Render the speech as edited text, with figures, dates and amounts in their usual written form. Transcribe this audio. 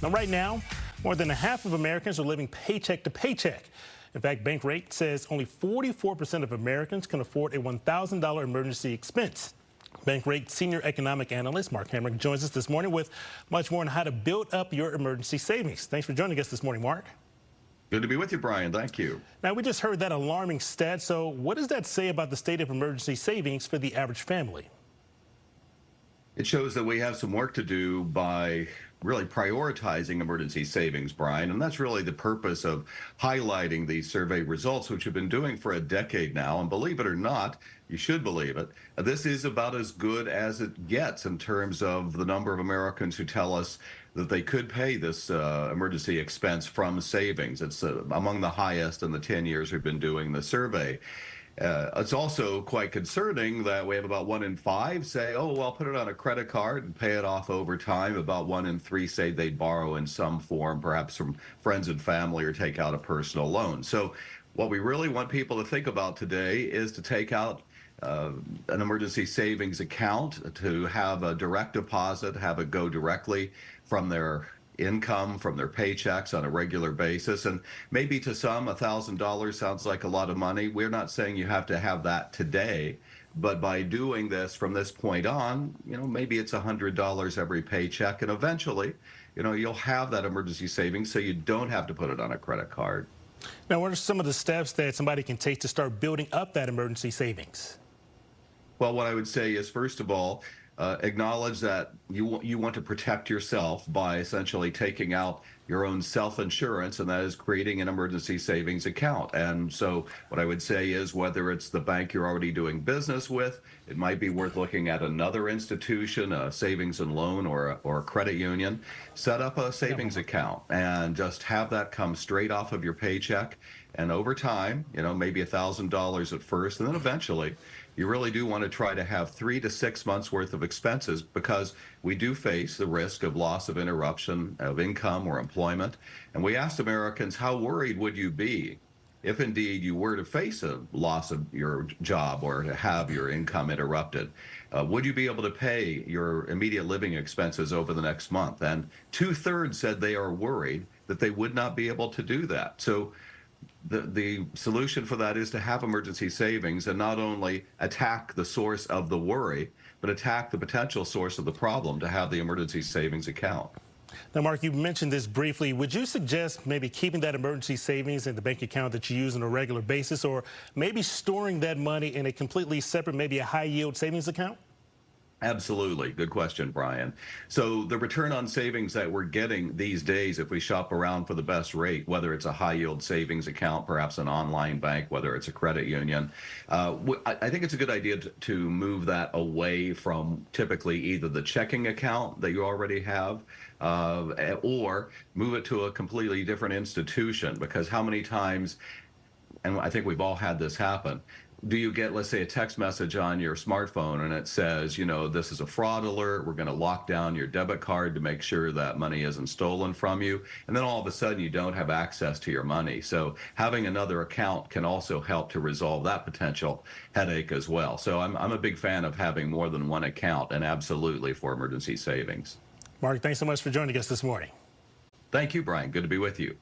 Now, right now, more than a half of Americans are living paycheck to paycheck. In fact, Bankrate says only 44% of Americans can afford a $1,000 emergency expense. Bankrate senior economic analyst Mark Hamrick joins us this morning with much more on how to build up your emergency savings. Thanks for joining us this morning, Mark. Good to be with you, Brian. Thank you. Now, we just heard that alarming stat. So what does that say about the state of emergency savings for the average family? It shows that we have some work to do by really prioritizing emergency savings, Brian, and that's really the purpose of highlighting these survey results, which we've been doing for a decade now. And believe it or not, you should believe it, this is about as good as it gets in terms of the number of Americans who tell us that they could pay this emergency expense from savings. It's among the highest in the 10 years we've been doing the survey. It's also quite concerning that we have about 1 in 5 say, oh, well, I'll put it on a credit card and pay it off over time. About 1 in 3 say they'd borrow in some form, perhaps from friends and family, or take out a personal loan. So what we really want people to think about today is to take out an emergency savings account, to have a direct deposit, have it go directly from their income, from their paychecks on a regular basis. And maybe to some, $1,000 sounds like a lot of money. We're not saying you have to have that today, but by doing this from this point on, maybe it's $100 every paycheck, and eventually, you'll have that emergency savings so you don't have to put it on a credit card. Now, what are some of the steps that somebody can take to start building up that emergency savings? Well, what I would say is, first of all, acknowledge that you want to protect yourself by essentially taking out your own self-insurance, and that is creating an emergency savings account. And so what I would say is, whether it's the bank you're already doing business with, it might be worth looking at another institution, a savings and loan or a credit union. Set up a savings account and just have that come straight off of your paycheck. And over time, maybe $1,000 at first, and then eventually, you really do want to try to have 3 to 6 months worth of expenses, because we do face the risk of loss of interruption of income or employment. And we asked Americans, how worried would you be if indeed you were to face a loss of your job or to have your income interrupted? Would you be able to pay your immediate living expenses over the next month? And 2/3 said they are worried that they would not be able to do that. So the solution for that is to have emergency savings and not only attack the source of the worry, but attack the potential source of the problem, to have the emergency savings account. Now, Mark, you mentioned this briefly. Would you suggest maybe keeping that emergency savings in the bank account that you use on a regular basis, or maybe storing that money in a completely separate, maybe a high-yield savings account? Absolutely. Good question, Brian. So the return on savings that we're getting these days, if we shop around for the best rate, whether it's a high yield savings account, perhaps an online bank, whether it's a credit union, I think it's a good idea to move that away from typically either the checking account that you already have, or move it to a completely different institution. Because how many times, and I think we've all had this happen, do you get, let's say, a text message on your smartphone and it says, this is a fraud alert, we're going to lock down your debit card to make sure that money isn't stolen from you, and then all of a sudden you don't have access to your money. So having another account can also help to resolve that potential headache as well. So I'm a big fan of having more than one account, and absolutely for emergency savings. Mark, thanks so much for joining us this morning. Thank you, Brian. Good to be with you.